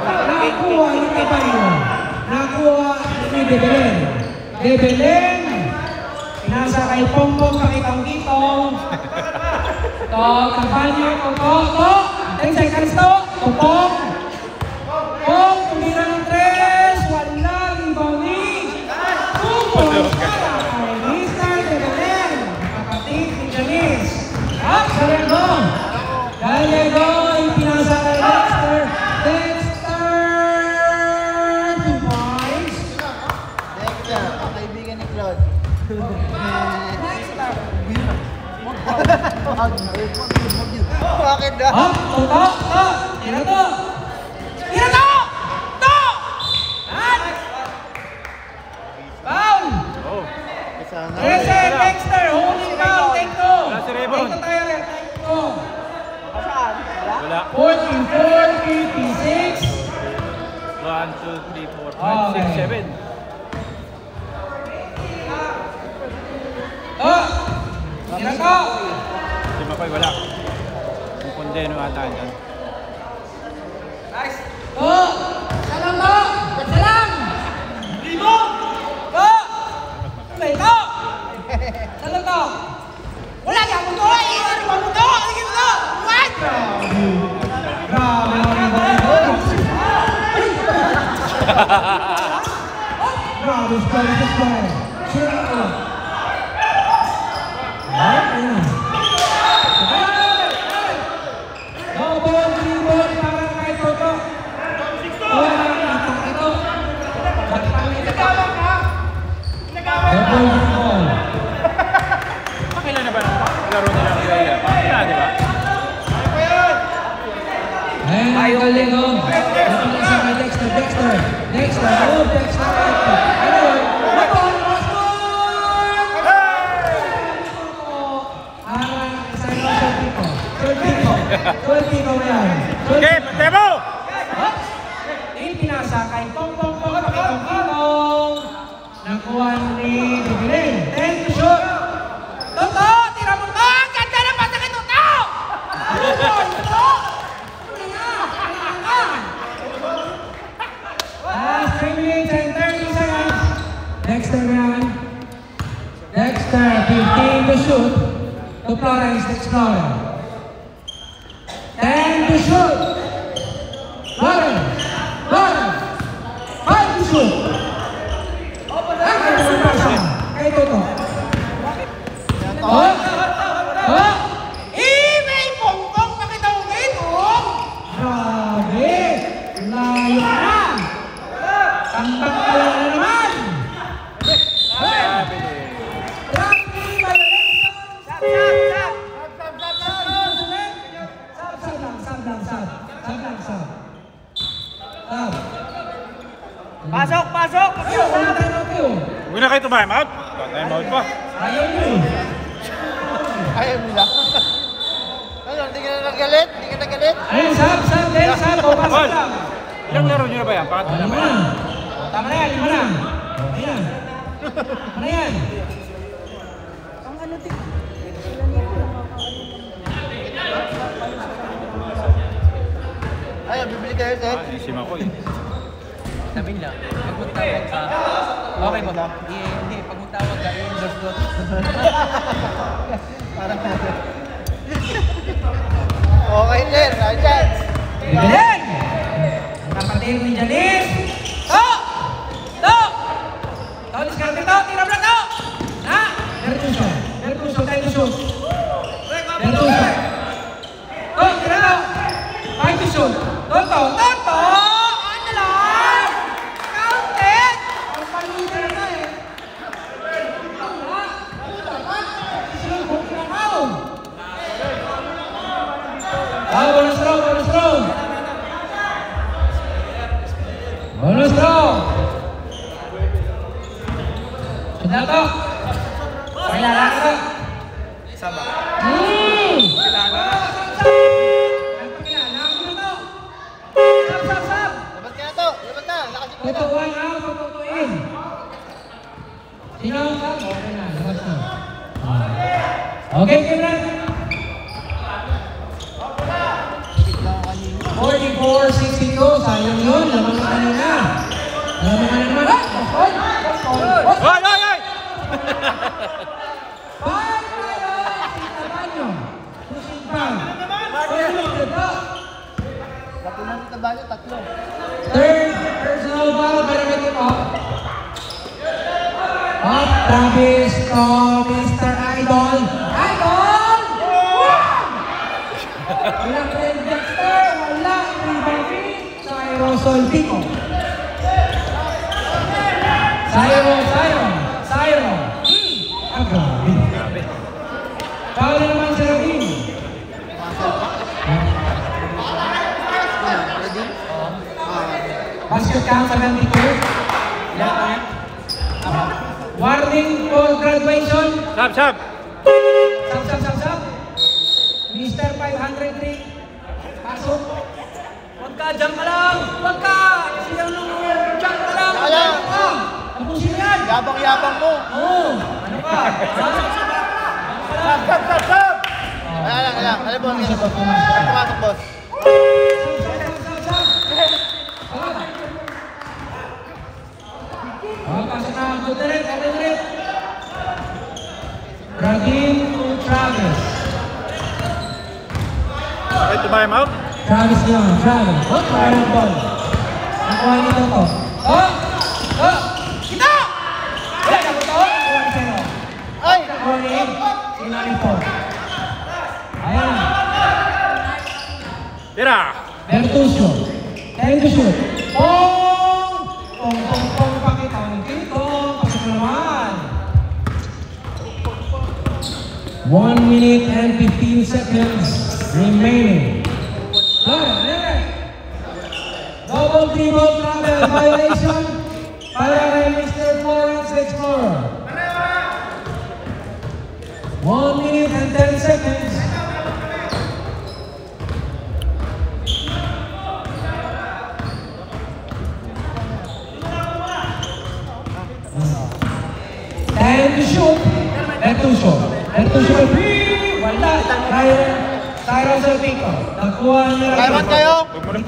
Nakuha ni Caballo. Nakuha ni De Belen. De Belen. Pinasa kay Pongpong pakitong-kitong. To, Caballo, to. 10 seconds to. Pong. Pong, tumira ng 3. Wala, rebounding. Pong. Mr. De Belen. Kapatid ni Janice. Galiago, ipinasa kay Dexter. Dexter, 2 points. Dexter, ang kaibigan ni Claude. Bakit na? Tira to! Foul! Oh. Sana. Dexter, holding foul, take 2. Wala si Raymond. Take 2 tayo rin, take 2. Wala. 44, 56. 1, 2, 3, 4, 5, 6, 7. Tira to! Si Makoy, wala. Yung Condeno ata dyan. Nice! Salam to! Salam! Rebound! To! Play to! Salam to! Wala niya! Mundo! Mundo! Sige mundo! What? Grabe! Grabe! Square! Square! Ayan. Double dribble para kay Toto. Itak ito. Double dribble. Pakailan na ba ng laro nila ng Raya? Pakailan, di ba? Ayan ang galing, oh. Ito na siya kay Dexter. Dexter. Oh, Dexter. Ano yun? Bakon! Solpico mo yan. Okay, Patemo! Ipinasa kay Pong. Nakuha ni Bibilin. 10 to shoot. Toto, tira mo to! Ang ganda na pasa kay Toto! Last 3 minutes and 30 seconds. Dexter yan. Dexter, 15 to shoot. To Florence, Explorer. 10 to shoot. Florence. 5 to shoot. Kay Toto. May pongpong pakitawin, oh! Grabe! Layo na! Tambak ka lang na naman! Grabe! Sab. Pasok! Huwag na kayo time out. Time out pa. Ayaw nyo eh. Ayaw nila. Ano, hindi ka na nagalit? Ayun, sab. O, pasok lang. Ilang laro nyo na ba yan? Pangatlo na ba yan? Tama na yan, 5 na. Ayan. Ano yan? Ayaw, bibili kayo, Seth. Isim ako eh. Sabi nila, pag magtawag ka, okay ba? Hindi, pag magtawag ka, i-endorse ko. Parang okay, Sir. Ayan. Bibilin! Kapatid ni Janice! To! Diskarte to! Tira mo na to! Ha? Bertuso, tayo to shoot. Bertuso. Tira to! Tayo to shoot. Toto! Ano lang? Counted! Ang palitan na eh. Bonus round. Sudah to. Kailangan ka. Sama. Sab. Labat ka na to. Labat na. Nakasikot na. Tutuan na, tutuin. Sino ang sab? Okay na, labas na. Okay, Kimran. 44-62, sayang yun. Laman na kanina. Laman na naman. Oy! Hoy! Bye tayo! Sinaban nyo. Pushing foul. Napunan sa taba niyo, 3. Third personal foul para may tip off. Up, Travis from Mr. Idol. Walang Glenn Dexter, wala. Sairo Solpico. Sairo. Grabe. Foul na naman si Rabin. Basket count 72. Warning for graduation. Sab! Sab. Mr. 503. Pasok. Huwag ka, jump ka lang! Huwag ka! Silang nung jump ka lang! Kaya. Tapusin mo yan. Yabang-yabang mo. Oo. Ano ka? Sab! Alam, boss. Pumasok, boss. Pasok na. Good direct. Radin to Travis. Okay, to time out. Travis. Parang ball. Nakuha nito to. Kita! Nakuha ni Zero. Ay! Nakuha ni Bertuccio. Time to shoot. Pong! Pong, pakita ng Quinton. Pasok na naman. 1 minute and 15 seconds remaining. Double dribble travel violation para kay Mr. Florence Explorer. 1 minute and 10 seconds. Time to shoot. Bertuccio. Bertuccio free. Wala. Tyron Solpico. Nakuha niya. Taiwan kayo.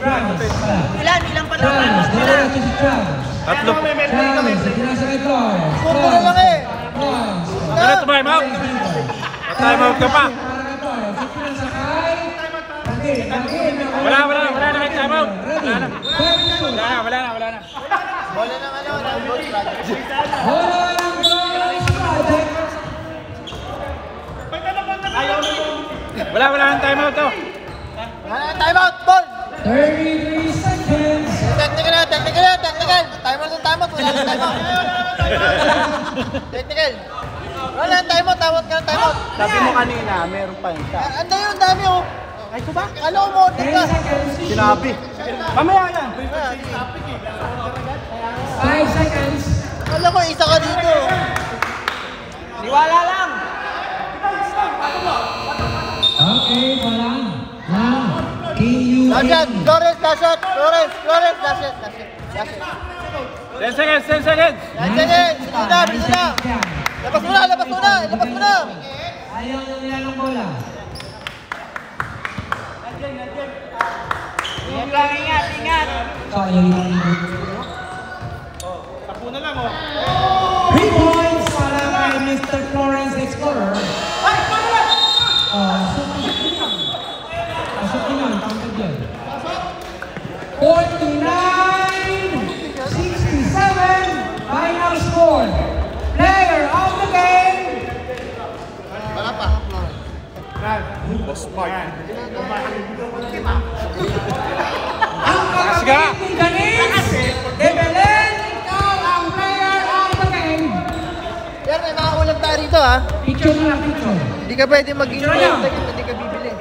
Travis. Ilan pa lang. Travis. Diretso si Travis. Tatlo. Travis. Pinasa kay Florence. Puro na lang eh. Florence. Ano to time out? Time out ka pa. Pinasa kay... Wala na kay time out. Wala na. Bola ng ano, ng Boys Project. Bola ng Boys Project. Wala nang time out to. Time out, ball! 33 seconds. Technical. Timer ng time out, wala nang time out. Technical. Wala nang time out ka ng time out. Sabi mo kanina, meron pa yun siya. Ando yun, dami oh. Ay, ito ba? Alam mo, 10 ka. seconds. Sinabi. Mamaya yan. 5 seconds. Alam mo, isa ka dito. Niwala lang. Okay, wala. Now, Team USA. Last shot, Flores, last shot. Flores, last shot. 10 seconds. 10 seconds. Bilis na. Labas mo na. Ayaw nyo nila ng bola. Ingat. So, ayaw nila ng bola. 3 points para kay Mr. Florence Explorer. Pasok lang, counted yan. 49-67, final score. Player of the game. Wala pa. Ang kapatid ni Ganis, de Belen, ikaw ang player of the game. Yan, may mga ulam tayo rito ha. Picture na lang, picture. Hindi ka pwede mag-inom. Hindi ka bibili.